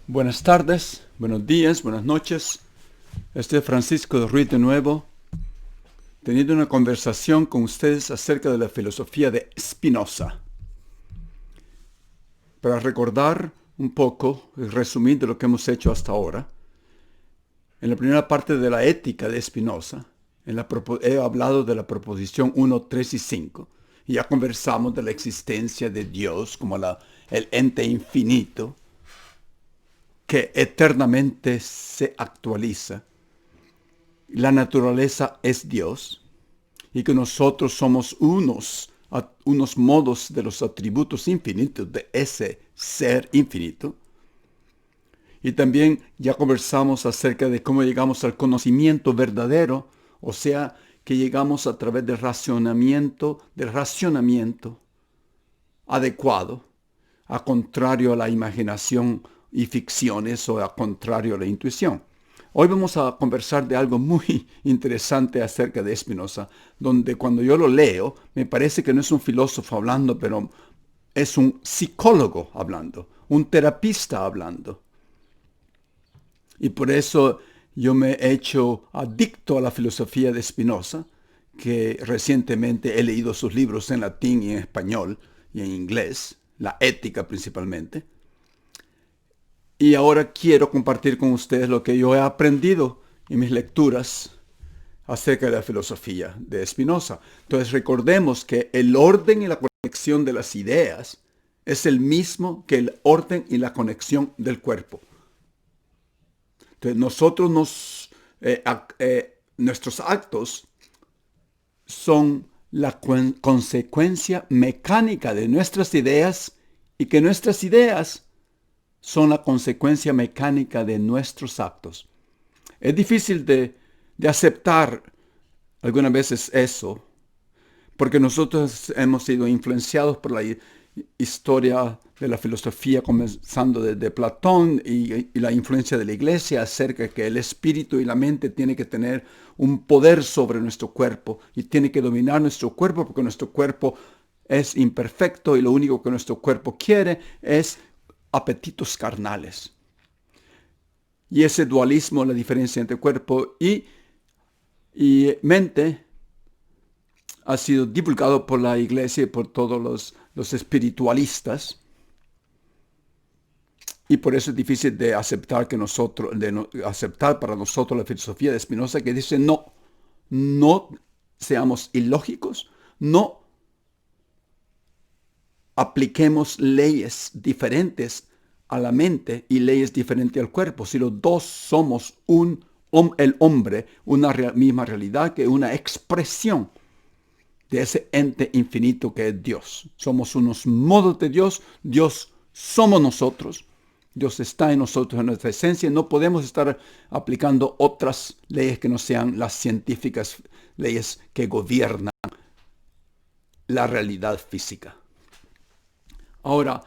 Buenas tardes, buenos días, buenas noches. Este es Francisco de Ruiz de nuevo, teniendo una conversación con ustedes acerca de la filosofía de Spinoza. Para recordar un poco y resumir de lo que hemos hecho hasta ahora, en la primera parte de la ética de Spinoza, he hablado de la proposición 1, 3 y 5, y ya conversamos de la existencia de Dios como el ente infinito, que eternamente se actualiza. La naturaleza es Dios y que nosotros somos unos modos de los atributos infinitos de ese ser infinito. Y también ya conversamos acerca de cómo llegamos al conocimiento verdadero, o sea, que llegamos a través del racionamiento adecuado, a contrario a la imaginación y ficciones o a contrario a la intuición. Hoy vamos a conversar de algo muy interesante acerca de Spinoza, donde cuando yo lo leo, me parece que no es un filósofo hablando, pero es un psicólogo hablando, un terapista hablando. Y por eso yo me he hecho adicto a la filosofía de Spinoza, que recientemente he leído sus libros en latín y en español y en inglés, la ética principalmente. Y ahora quiero compartir con ustedes lo que yo he aprendido en mis lecturas acerca de la filosofía de Spinoza. Entonces recordemos que el orden y la conexión de las ideas es el mismo que el orden y la conexión del cuerpo. Entonces nuestros actos son la consecuencia mecánica de nuestras ideas y que nuestras ideas son la consecuencia mecánica de nuestros actos. Es difícil de aceptar algunas veces eso, porque nosotros hemos sido influenciados por la historia de la filosofía, comenzando desde Platón y la influencia de la iglesia acerca de que el espíritu y la mente tienen que tener un poder sobre nuestro cuerpo y tiene que dominar nuestro cuerpo porque nuestro cuerpo es imperfecto y lo único que nuestro cuerpo quiere es apetitos carnales. Y ese dualismo, la diferencia entre cuerpo y mente, ha sido divulgado por la iglesia y por todos los espiritualistas. Y por eso es difícil de aceptar aceptar para nosotros la filosofía de Spinoza, que dice no seamos ilógicos, no apliquemos leyes diferentes a la mente y leyes diferentes al cuerpo. Si los dos somos el hombre, una misma realidad, que una expresión de ese ente infinito que es Dios. Somos unos modos de Dios. Dios somos nosotros. Dios está en nosotros, en nuestra esencia. No podemos estar aplicando otras leyes que no sean las científicas leyes que gobiernan la realidad física. Ahora,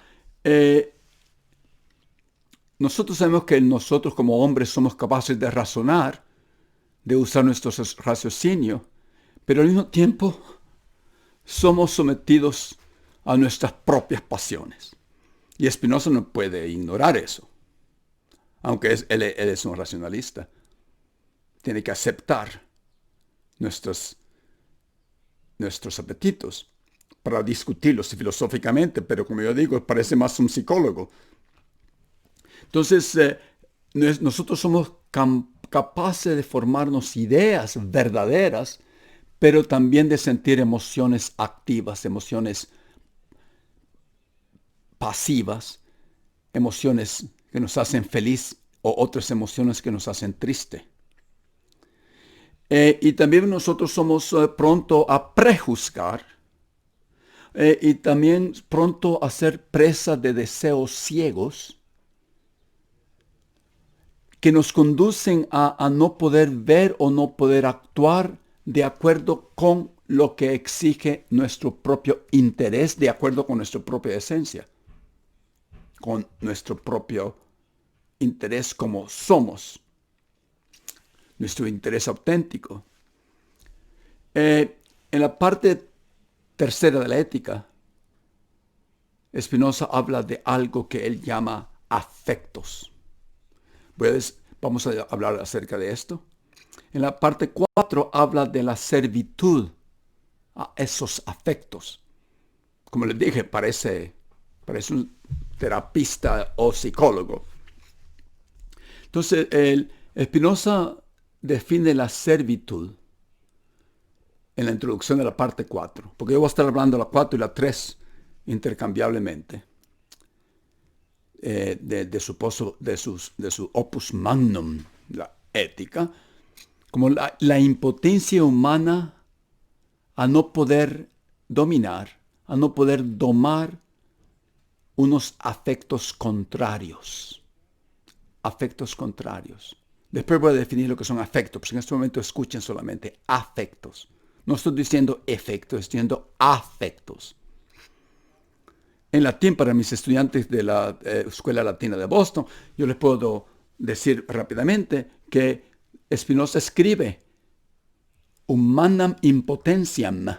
nosotros sabemos que nosotros como hombres somos capaces de razonar, de usar nuestro raciocinio, pero al mismo tiempo somos sometidos a nuestras propias pasiones. Y Spinoza no puede ignorar eso, aunque él es un racionalista. Tiene que aceptar nuestros apetitos para discutirlos filosóficamente, pero como yo digo, parece más un psicólogo. Entonces, nosotros somos capaces de formarnos ideas verdaderas, pero también de sentir emociones activas, emociones pasivas, emociones que nos hacen feliz o otras emociones que nos hacen triste. Y también nosotros somos pronto a prejuzgar y también pronto a ser presa de deseos ciegos que nos conducen a no poder ver o no poder actuar de acuerdo con lo que exige nuestro propio interés, de acuerdo con nuestra propia esencia, con nuestro propio interés como somos, nuestro interés auténtico. En la parte tercera de la ética, Spinoza habla de algo que él llama afectos. Vamos a hablar acerca de esto. En la parte 4 habla de la servitud a esos afectos. Como les dije, parece un terapista o psicólogo. Entonces, Spinoza define la servitud en la introducción de la parte 4, porque yo voy a estar hablando de la 4 y la 3 intercambiablemente, de su opus magnum, la ética, como la impotencia humana a no poder dominar, a no poder domar unos afectos contrarios. Afectos contrarios. Después voy a definir lo que son afectos, pero en este momento escuchen solamente afectos. No estoy diciendo efectos, estoy diciendo afectos. En latín, para mis estudiantes de la Escuela Latina de Boston, yo les puedo decir rápidamente que Spinoza escribe humanam impotentiam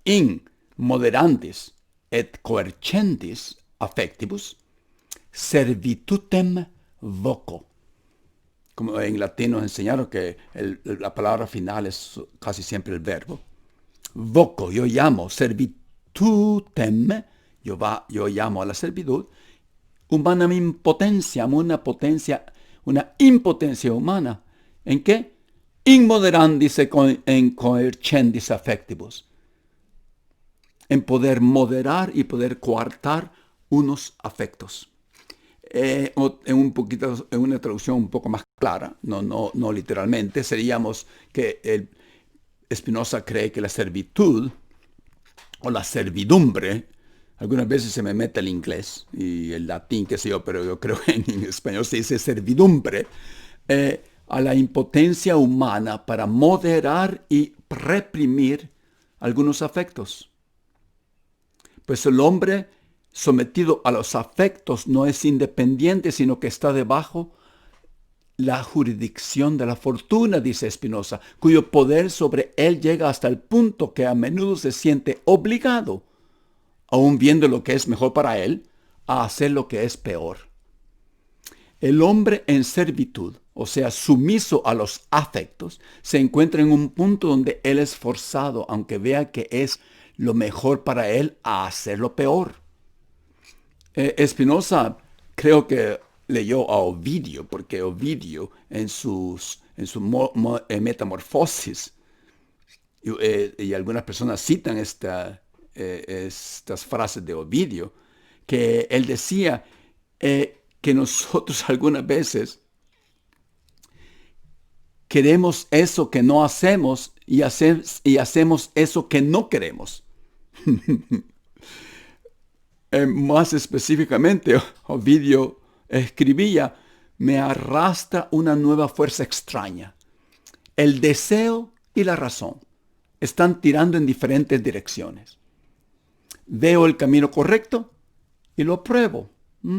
in moderandis et coercentis affectibus servitutem voco. Como en latín nos enseñaron que la palabra final es casi siempre el verbo. Voco, yo llamo, servitutem, yo llamo a la servitud, humanam impotentiam, una impotencia humana. ¿En qué? In moderandis en coercendis affectibus. En poder moderar y poder coartar unos afectos. En una traducción un poco más clara, no literalmente, seríamos que Spinoza cree que la servitud o la servidumbre, algunas veces se me mete el inglés y el latín, qué sé yo, pero yo creo que en español se dice servidumbre, a la impotencia humana para moderar y reprimir algunos afectos. Pues el hombre sometido a los afectos no es independiente, sino que está debajo la jurisdicción de la fortuna, dice Spinoza, cuyo poder sobre él llega hasta el punto que a menudo se siente obligado, aun viendo lo que es mejor para él, a hacer lo que es peor. El hombre en servitud, o sea, sumiso a los afectos, se encuentra en un punto donde él es forzado, aunque vea que es lo mejor para él, a hacer lo peor. Spinoza creo que leyó a Ovidio, porque Ovidio en su Metamorfosis, y algunas personas citan estas frases de Ovidio, que él decía que nosotros algunas veces queremos eso que no hacemos y hacemos eso que no queremos. Más específicamente, Ovidio escribía, me arrastra una nueva fuerza extraña. El deseo y la razón están tirando en diferentes direcciones. Veo el camino correcto y lo apruebo.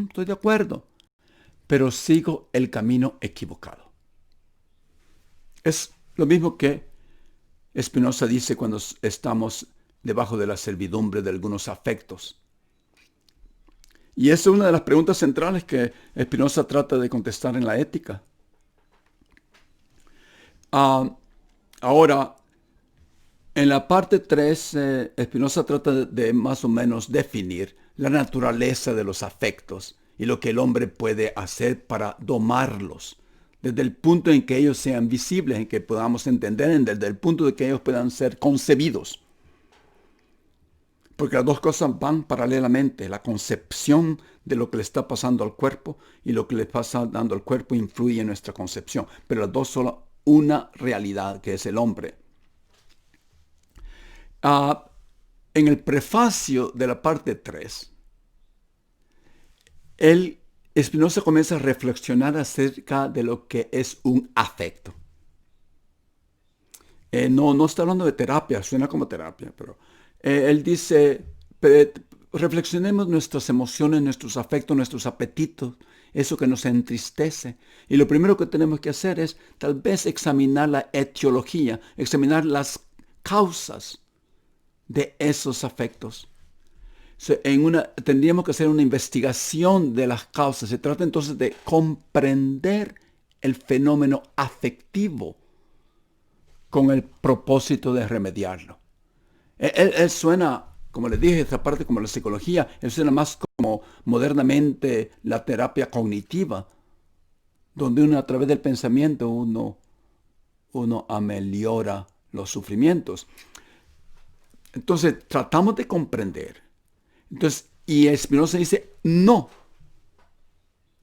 Estoy de acuerdo. Pero sigo el camino equivocado. Es lo mismo que Spinoza dice cuando estamos debajo de la servidumbre de algunos afectos. Y esa es una de las preguntas centrales que Spinoza trata de contestar en la ética. Ahora, en la parte 3, Spinoza trata de más o menos definir la naturaleza de los afectos y lo que el hombre puede hacer para domarlos, desde el punto en que ellos sean visibles, en que podamos entender, desde el punto de que ellos puedan ser concebidos. Porque las dos cosas van paralelamente. La concepción de lo que le está pasando al cuerpo y lo que le pasa dando al cuerpo influye en nuestra concepción. Pero las dos son una realidad, que es el hombre. En el prefacio de la parte 3, Spinoza comienza a reflexionar acerca de lo que es un afecto. No está hablando de terapia, suena como terapia, pero él dice, reflexionemos nuestras emociones, nuestros afectos, nuestros apetitos, eso que nos entristece. Y lo primero que tenemos que hacer es tal vez examinar la etiología, examinar las causas de esos afectos. Tendríamos que hacer una investigación de las causas. Se trata entonces de comprender el fenómeno afectivo con el propósito de remediarlo. Él suena, como les dije, esta parte como la psicología, él suena más como modernamente la terapia cognitiva, donde uno a través del pensamiento uno ameliora los sufrimientos. Entonces, tratamos de comprender. Entonces, y Spinoza dice, no,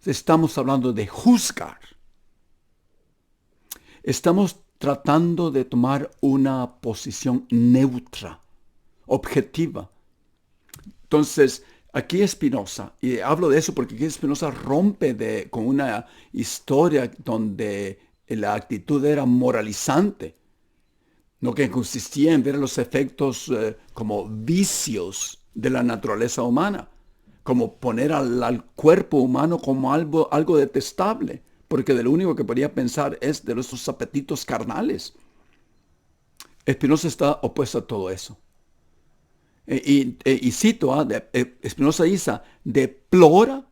estamos hablando de juzgar. Estamos tratando de tomar una posición neutra, objetiva. Entonces, aquí Spinoza, y hablo de eso porque aquí Spinoza rompe con una historia donde la actitud era moralizante, no que consistía en ver los efectos como vicios de la naturaleza humana, como poner al cuerpo humano como algo detestable, porque de lo único que podía pensar es de nuestros apetitos carnales. Spinoza está opuesto a todo eso. Y cito, Spinoza dice, deplora,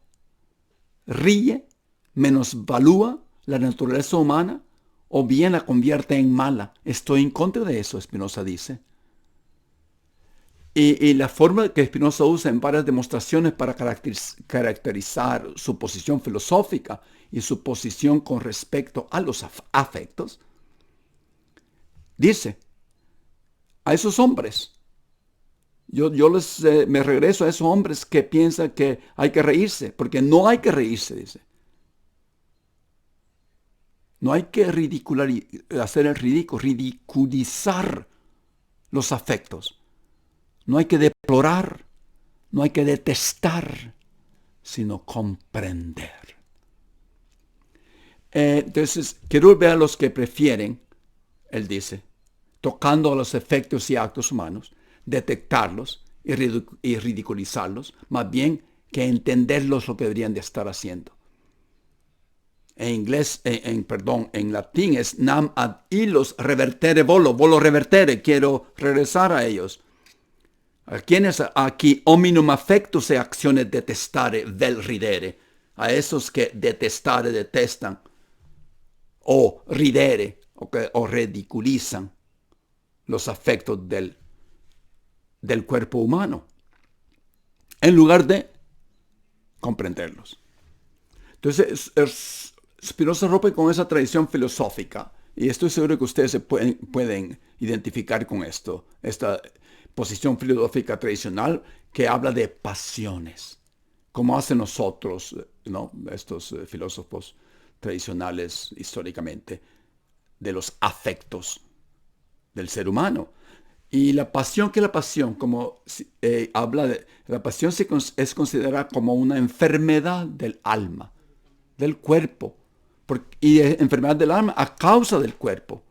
ríe, menosvalúa la naturaleza humana o bien la convierte en mala. Estoy en contra de eso, Spinoza dice. Y la forma que Spinoza usa en varias demostraciones para caracterizar su posición filosófica y su posición con respecto a los afectos, dice, a esos hombres, yo me regreso a esos hombres que piensan que hay que reírse, porque no hay que reírse, dice. No hay que hacer el ridículo, ridiculizar los afectos. No hay que deplorar, no hay que detestar, sino comprender. Entonces, quiero ver a los que prefieren, él dice, tocando a los efectos y actos humanos, detectarlos y ridiculizarlos, más bien que entenderlos lo que deberían de estar haciendo. En inglés, en latín es nam ad illos revertere volo revertere, quiero regresar a ellos. ¿A quiénes aquí hominum affectus e acciones detestare vel ridere? A esos que detestare detestan, o ridere, o ridiculizan los afectos del cuerpo humano, en lugar de comprenderlos. Entonces, Spinoza rompe con esa tradición filosófica, y estoy seguro que ustedes se pueden identificar con esto, esta posición filosófica tradicional que habla de pasiones, como hacen nosotros, ¿no? Estos filósofos tradicionales históricamente, de los afectos del ser humano. Y la pasión, ¿qué es la pasión? Como habla de la pasión, es considerada como una enfermedad del alma, del cuerpo, y enfermedad del alma a causa del cuerpo,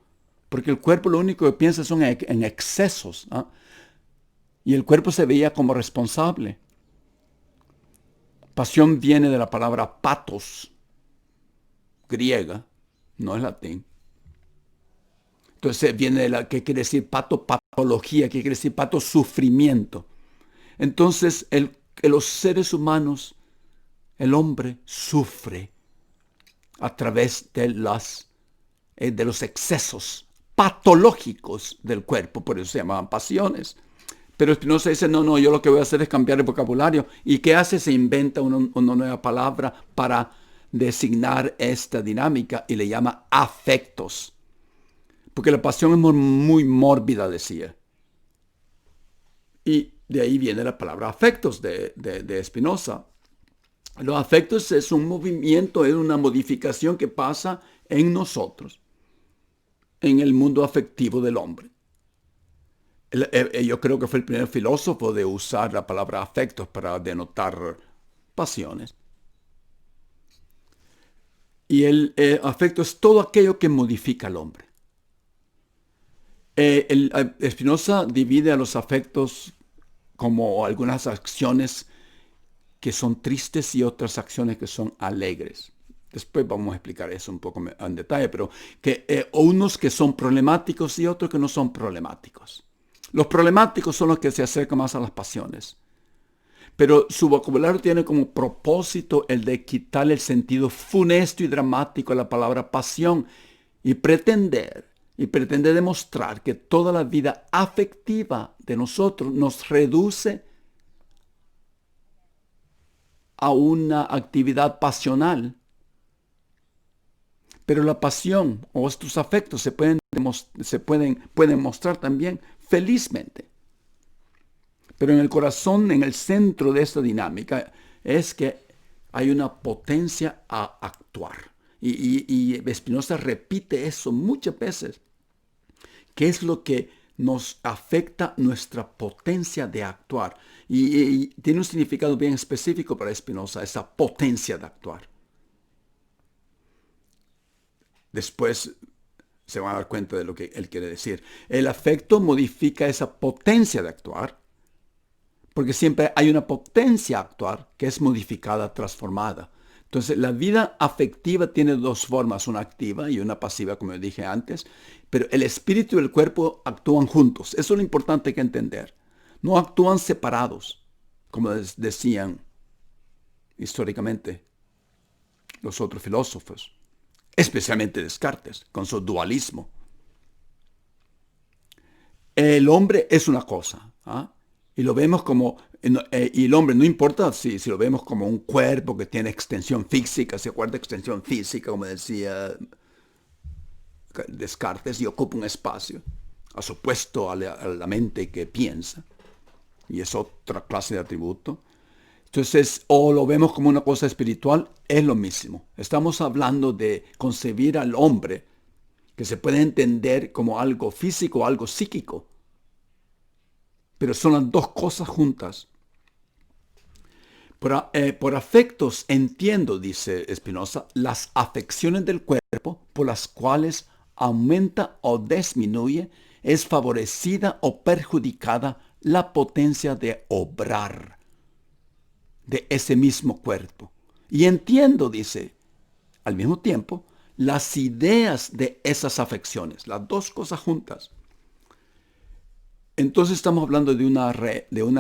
porque el cuerpo lo único que piensa son en excesos, ¿eh? Y el cuerpo se veía como responsable. Pasión viene de la palabra patos, griega, no es latín. Entonces viene de ¿qué quiere decir pato? Patología, ¿qué quiere decir pato? Sufrimiento. Entonces los seres humanos, el hombre sufre a través de los excesos patológicos del cuerpo, por eso se llamaban pasiones. Pero Spinoza dice, no, yo lo que voy a hacer es cambiar el vocabulario. ¿Y qué hace? Se inventa una nueva palabra para designar esta dinámica y le llama afectos. Porque la pasión es muy mórbida, decía. Y de ahí viene la palabra afectos de Spinoza. Los afectos es un movimiento, es una modificación que pasa en nosotros, en el mundo afectivo del hombre. Yo creo que fue el primer filósofo de usar la palabra afectos para denotar pasiones. Y el afecto es todo aquello que modifica al hombre. Spinoza divide a los afectos como algunas acciones que son tristes y otras acciones que son alegres. Después vamos a explicar eso un poco en detalle, pero unos que son problemáticos y otros que no son problemáticos. Los problemáticos son los que se acercan más a las pasiones. Pero su vocabulario tiene como propósito el de quitarle el sentido funesto y dramático a la palabra pasión y pretende demostrar que toda la vida afectiva de nosotros nos reduce a una actividad pasional. Pero la pasión o estos afectos pueden mostrar también felizmente. Pero en el corazón, en el centro de esta dinámica, es que hay una potencia a actuar. Y Spinoza repite eso muchas veces, que es lo que nos afecta nuestra potencia de actuar. Y tiene un significado bien específico para Spinoza, esa potencia de actuar. Después se van a dar cuenta de lo que él quiere decir. El afecto modifica esa potencia de actuar, porque siempre hay una potencia a actuar que es modificada, transformada. Entonces, la vida afectiva tiene dos formas, una activa y una pasiva, como dije antes, pero el espíritu y el cuerpo actúan juntos. Eso es lo importante que entender. No actúan separados, como decían históricamente los otros filósofos, especialmente Descartes, con su dualismo. El hombre es una cosa, ¿ah? Y lo vemos como, y el hombre no importa si lo vemos como un cuerpo que tiene extensión física, se acuerda extensión física, como decía Descartes, y ocupa un espacio, supuesto a la mente que piensa, y es otra clase de atributo. Entonces, o lo vemos como una cosa espiritual, es lo mismo. Estamos hablando de concebir al hombre, que se puede entender como algo físico o algo psíquico. Pero son las dos cosas juntas. Por afectos entiendo, dice Spinoza, las afecciones del cuerpo por las cuales aumenta o disminuye, es favorecida o perjudicada la potencia de obrar de ese mismo cuerpo. Y entiendo, dice, al mismo tiempo, las ideas de esas afecciones, las dos cosas juntas. Entonces estamos hablando de una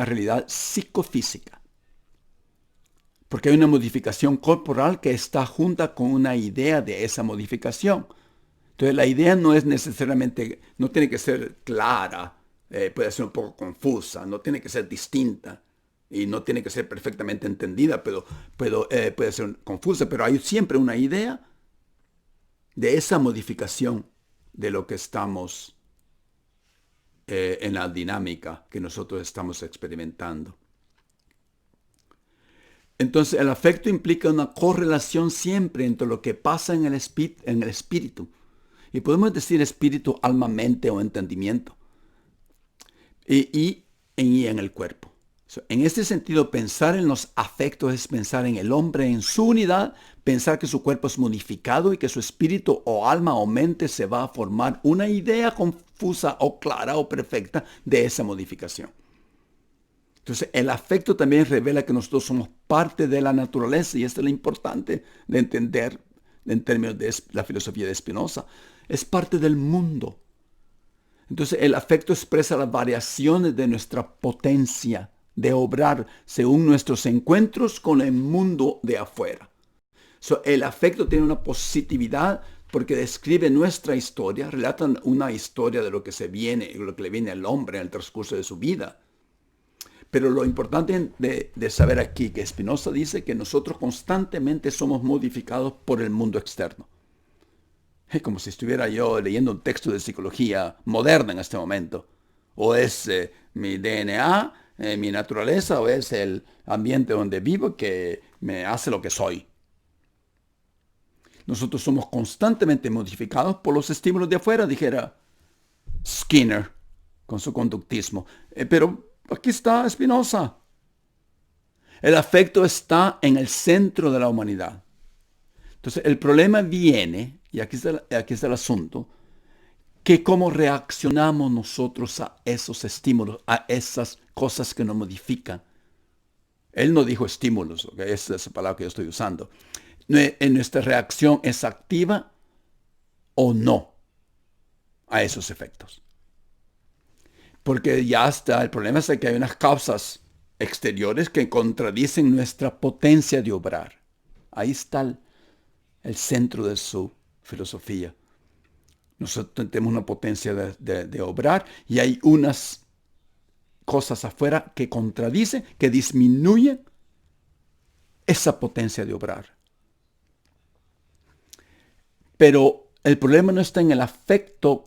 realidad psicofísica. Porque hay una modificación corporal que está junta con una idea de esa modificación. Entonces la idea no es necesariamente, no tiene que ser clara, puede ser un poco confusa, no tiene que ser distinta y no tiene que ser perfectamente entendida, pero puede ser confusa, pero hay siempre una idea de esa modificación de lo que estamos en la dinámica que nosotros estamos experimentando. Entonces el afecto implica una correlación siempre entre lo que pasa en el espíritu. Y podemos decir espíritu, alma, mente o entendimiento. Y en el cuerpo. En este sentido, pensar en los afectos es pensar en el hombre en su unidad, pensar que su cuerpo es modificado y que su espíritu o alma o mente se va a formar una idea confusa o clara o perfecta de esa modificación. Entonces, el afecto también revela que nosotros somos parte de la naturaleza y esto es lo importante de entender en términos de la filosofía de Spinoza. Es parte del mundo. Entonces, el afecto expresa las variaciones de nuestra potencia de obrar según nuestros encuentros con el mundo de afuera. El afecto tiene una positividad porque describe nuestra historia, relatan una historia de lo que lo que le viene al hombre en el transcurso de su vida. Pero lo importante de saber aquí que Spinoza dice que nosotros constantemente somos modificados por el mundo externo. Es como si estuviera yo leyendo un texto de psicología moderna en este momento. O es mi DNA, mi naturaleza, o es el ambiente donde vivo que me hace lo que soy. Nosotros somos constantemente modificados por los estímulos de afuera, dijera Skinner con su conductismo. Pero aquí está Spinoza. El afecto está en el centro de la humanidad. Entonces el problema viene, y aquí está el asunto, que cómo reaccionamos nosotros a esos estímulos, a esas cosas que nos modifican. Él no dijo estímulos, ¿okay? Esa es la palabra que yo estoy usando. Nuestra reacción es activa o no a esos efectos. Porque ya está, el problema es que hay unas causas exteriores que contradicen nuestra potencia de obrar. Ahí está el centro de su filosofía. Nosotros tenemos una potencia de obrar y hay unas cosas afuera que contradicen, que disminuyen esa potencia de obrar. Pero el problema no está en el afecto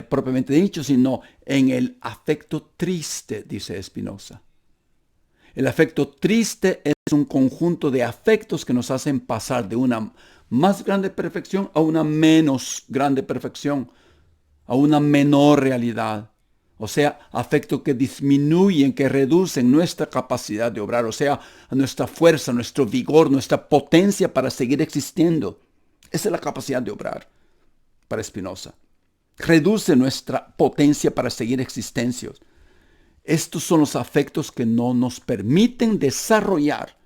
propiamente dicho, sino en el afecto triste, dice Spinoza. El afecto triste es un conjunto de afectos que nos hacen pasar de una más grande perfección a una menos grande perfección, a una menor realidad. O sea, afectos que disminuyen, que reducen nuestra capacidad de obrar, o sea, nuestra fuerza, nuestro vigor, nuestra potencia para seguir existiendo. Esa es la capacidad de obrar para Spinoza. Reduce nuestra potencia para seguir existencias. Estos son los afectos que no nos permiten desarrollar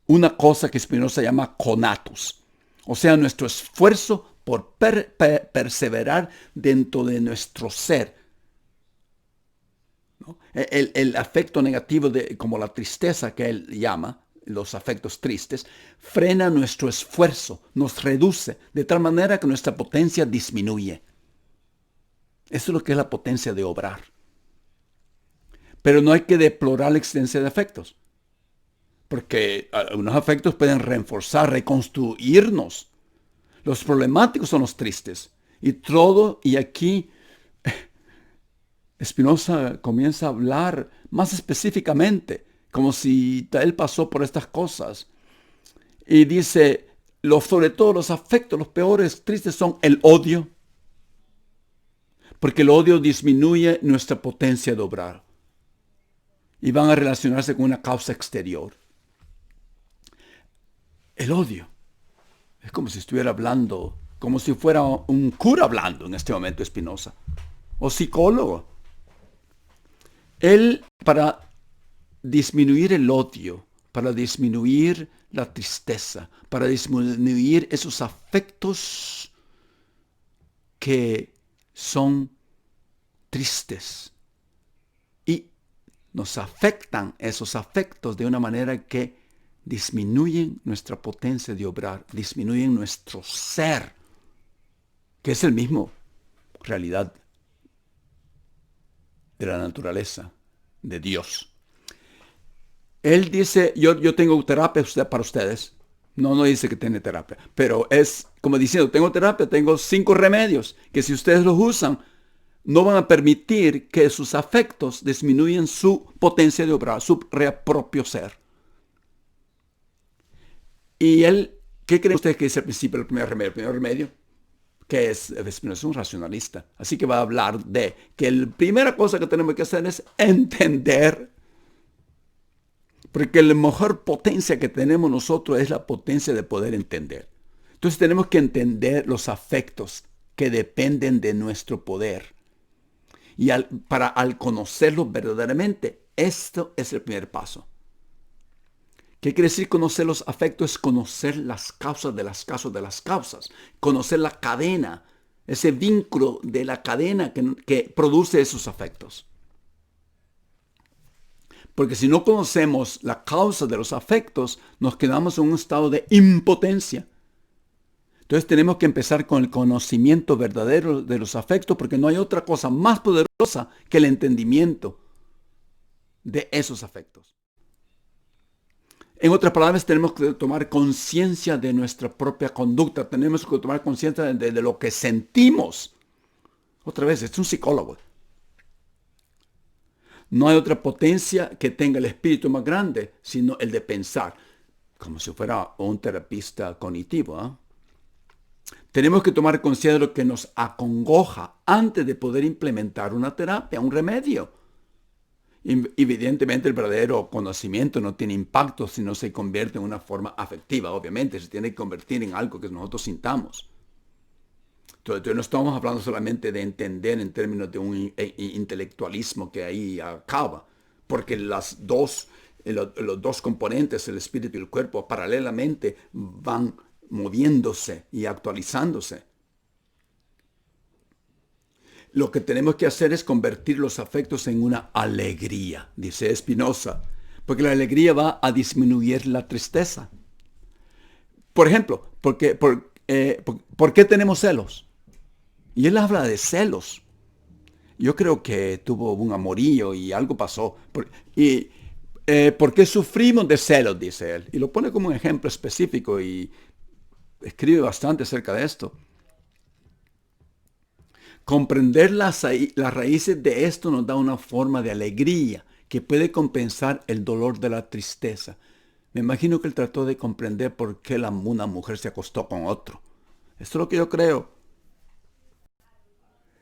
una cosa que Spinoza llama conatus, o sea, nuestro esfuerzo por perseverar dentro de nuestro ser. ¿No? El afecto negativo, como la tristeza que él llama, los afectos tristes, frena nuestro esfuerzo, nos reduce, de tal manera que nuestra potencia disminuye. Eso es lo que es la potencia de obrar. Pero no hay que deplorar la existencia de afectos, porque algunos afectos pueden reforzar, reconstruirnos. Los problemáticos son los tristes. Y aquí Spinoza comienza a hablar más específicamente, como si él pasó por estas cosas. Y dice, sobre todo los afectos, los peores, tristes son el odio, porque el odio disminuye nuestra potencia de obrar y van a relacionarse con una causa exterior. El odio es como si estuviera hablando, como si fuera un cura hablando en este momento Spinoza, o psicólogo. Él, para disminuir el odio, para disminuir la tristeza, para disminuir esos afectos que son tristes y nos afectan esos afectos de una manera que disminuyen nuestra potencia de obrar, disminuyen nuestro ser, que es el mismo realidad de la naturaleza, de Dios. Él dice, yo tengo terapia para ustedes. No dice que tiene terapia, pero es como diciendo, tengo terapia, tengo 5 remedios que si ustedes los usan, no van a permitir que sus afectos disminuyan su potencia de obrar, su propio ser. Y él, ¿qué creen ustedes que es el principio del primer remedio? El primer remedio, que es un racionalista. Así que va a hablar de que la primera cosa que tenemos que hacer es entender. Porque la mejor potencia que tenemos nosotros es la potencia de poder entender. Entonces tenemos que entender los afectos que dependen de nuestro poder. Y al conocerlos verdaderamente, esto es el primer paso. ¿Qué quiere decir conocer los afectos? Es conocer las causas de las causas de las causas. Conocer la cadena, ese vínculo de la cadena que produce esos afectos. Porque si no conocemos la causa de los afectos, nos quedamos en un estado de impotencia. Entonces tenemos que empezar con el conocimiento verdadero de los afectos, porque no hay otra cosa más poderosa que el entendimiento de esos afectos. En otras palabras, tenemos que tomar conciencia de nuestra propia conducta. Tenemos que tomar conciencia de lo que sentimos. Otra vez, es un psicólogo. No hay otra potencia que tenga el espíritu más grande, sino el de pensar, como si fuera un terapista cognitivo. Tenemos que tomar conciencia de lo que nos acongoja antes de poder implementar una terapia, un remedio. Evidentemente el verdadero conocimiento no tiene impacto si no se convierte en una forma afectiva. Obviamente se tiene que convertir en algo que nosotros sintamos. Entonces no estamos hablando solamente de entender en términos de un intelectualismo que ahí acaba, porque los dos componentes, el espíritu y el cuerpo, paralelamente van moviéndose y actualizándose. Lo que tenemos que hacer es convertir los afectos en una alegría, dice Spinoza, porque la alegría va a disminuir la tristeza. Por ejemplo, ¿por qué tenemos celos? Y él habla de celos. Yo creo que tuvo un amorío y algo pasó. ¿Por qué sufrimos de celos? Dice él. Y lo pone como un ejemplo específico y escribe bastante acerca de esto. Comprender las raíces de esto nos da una forma de alegría que puede compensar el dolor de la tristeza. Me imagino que él trató de comprender por qué una mujer se acostó con otro. Esto es lo que yo creo.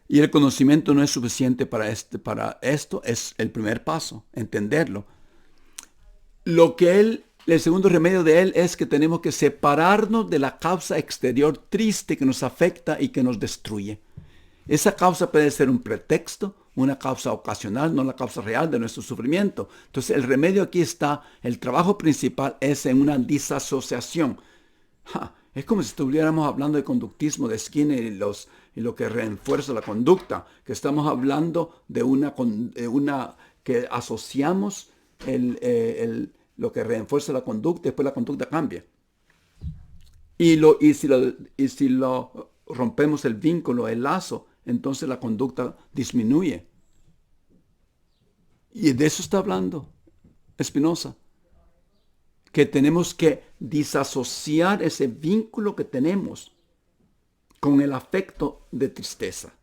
Y el conocimiento no es suficiente para esto, es el primer paso, entenderlo. El segundo remedio de él es que tenemos que separarnos de la causa exterior triste que nos afecta y que nos destruye. Esa causa puede ser un pretexto, una causa ocasional, no la causa real de nuestro sufrimiento. Entonces el remedio aquí está, el trabajo principal es en una disasociación. Es como si estuviéramos hablando de conductismo de Skinner y lo que refuerza la conducta, que estamos hablando de una que asociamos lo que refuerza la conducta, después la conducta cambia. Y si lo rompemos el vínculo, el lazo, entonces la conducta disminuye. Y de eso está hablando Spinoza. Que tenemos que disasociar ese vínculo que tenemos con el afecto de tristeza.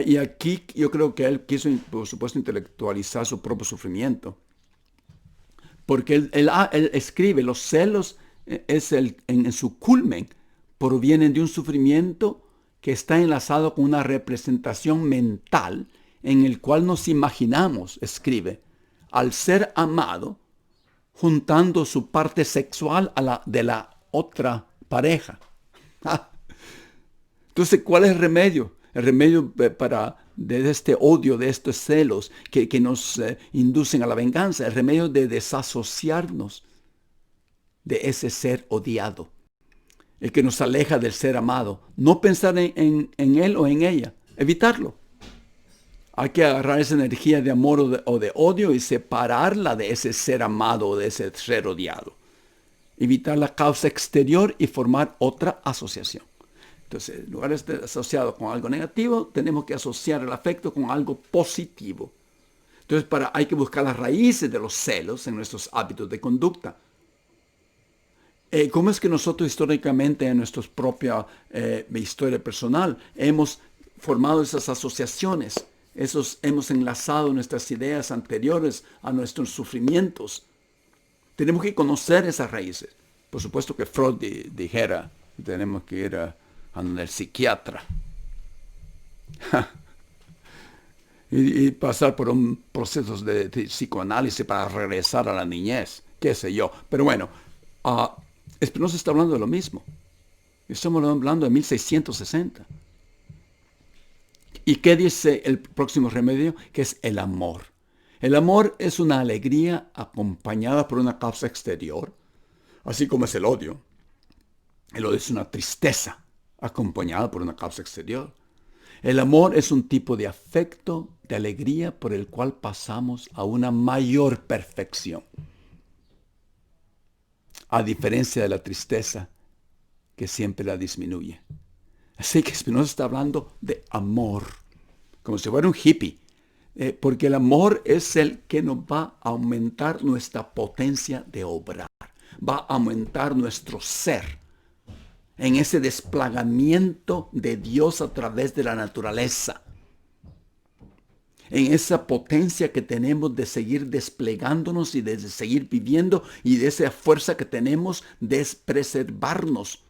Y aquí yo creo que él quiso, por supuesto, intelectualizar su propio sufrimiento. Porque él escribe, los celos en su culmen provienen de un sufrimiento que está enlazado con una representación mental en el cual nos imaginamos, escribe, al ser amado, juntando su parte sexual a la de la otra pareja. Entonces, ¿cuál es el remedio? El remedio de este odio, de estos celos que nos inducen a la venganza, el remedio de desasociarnos de ese ser odiado, el que nos aleja del ser amado. No pensar en él o en ella, evitarlo. Hay que agarrar esa energía de amor o de odio y separarla de ese ser amado o de ese ser odiado. Evitar la causa exterior y formar otra asociación. Entonces, en lugar de estar asociado con algo negativo, tenemos que asociar el afecto con algo positivo. Entonces, hay que buscar las raíces de los celos en nuestros hábitos de conducta. ¿Cómo es que nosotros históricamente en nuestra propia historia personal hemos formado esas asociaciones? Hemos enlazado nuestras ideas anteriores a nuestros sufrimientos. Tenemos que conocer esas raíces. Por supuesto que Freud dijera, tenemos que ir al psiquiatra y pasar por un proceso de psicoanálisis para regresar a la niñez, qué sé yo. Pero bueno, Spinoza está hablando de lo mismo. Estamos hablando de 1660. ¿Y qué dice el próximo remedio? Que es el amor. El amor es una alegría acompañada por una causa exterior, así como es el odio. El odio es una tristeza acompañada por una causa exterior. El amor es un tipo de afecto, de alegría por el cual pasamos a una mayor perfección. A diferencia de la tristeza, que siempre la disminuye. Así que Spinoza está hablando de amor, como si fuera un hippie, porque el amor es el que nos va a aumentar nuestra potencia de obrar, va a aumentar nuestro ser en ese desplegamiento de Dios a través de la naturaleza, en esa potencia que tenemos de seguir desplegándonos y de seguir viviendo y de esa fuerza que tenemos de preservarnos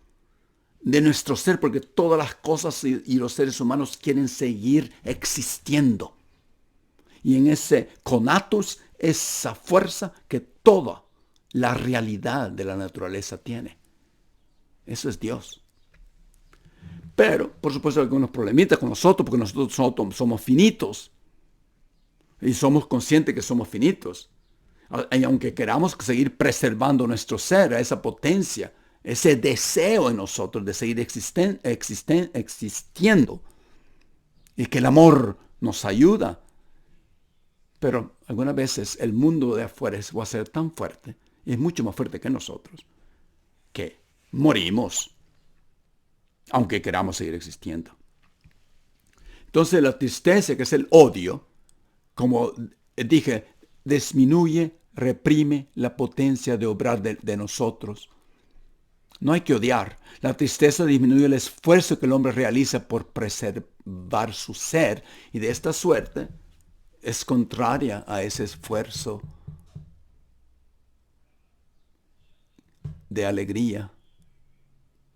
de nuestro ser, porque todas las cosas y los seres humanos quieren seguir existiendo. Y en ese conatus, esa fuerza que toda la realidad de la naturaleza tiene. Eso es Dios. Pero, por supuesto, hay algunos problemitas con nosotros, porque nosotros somos finitos. Y somos conscientes que somos finitos. Y aunque queramos seguir preservando nuestro ser, esa potencia, ese deseo en nosotros de seguir existiendo, y que el amor nos ayuda. Pero algunas veces el mundo de afuera va a ser tan fuerte, y es mucho más fuerte que nosotros, que morimos, aunque queramos seguir existiendo. Entonces la tristeza, que es el odio, como dije, disminuye, reprime la potencia de obrar de nosotros. No hay que odiar. La tristeza disminuye el esfuerzo que el hombre realiza por preservar su ser, y de esta suerte es contraria a ese esfuerzo de alegría,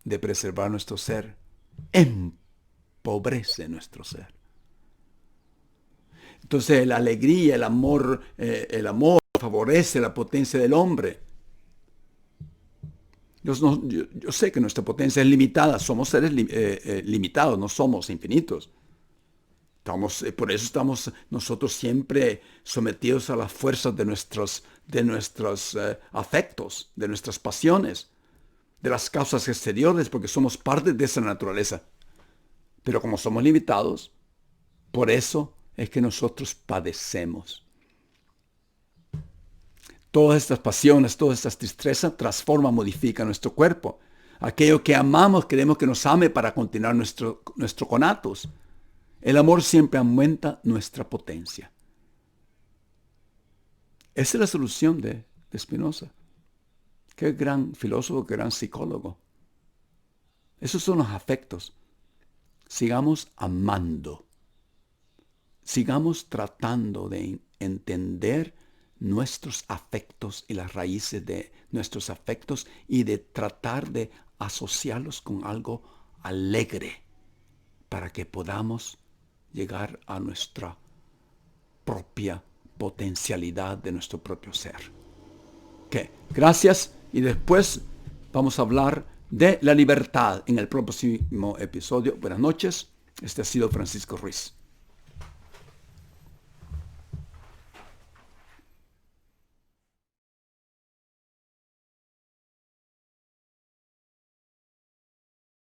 de preservar nuestro ser. Empobrece nuestro ser. Entonces la alegría, el amor favorece la potencia del hombre. Yo sé que nuestra potencia es limitada, somos seres limitados, no somos infinitos. Por eso estamos nosotros siempre sometidos a las fuerzas de nuestros afectos, de nuestras pasiones, de las causas exteriores, porque somos parte de esa naturaleza. Pero como somos limitados, por eso es que nosotros padecemos. Todas estas pasiones, todas estas tristezas transforman, modifican nuestro cuerpo. Aquello que amamos, queremos que nos ame para continuar nuestro conatos. El amor siempre aumenta nuestra potencia. Esa es la solución de Spinoza. Qué gran filósofo, qué gran psicólogo. Esos son los afectos. Sigamos amando. Sigamos tratando de entender nuestros afectos y las raíces de nuestros afectos, y de tratar de asociarlos con algo alegre para que podamos llegar a nuestra propia potencialidad de nuestro propio ser. Gracias, y después vamos a hablar de la libertad en el próximo episodio. Buenas noches, este ha sido Francisco Ruiz.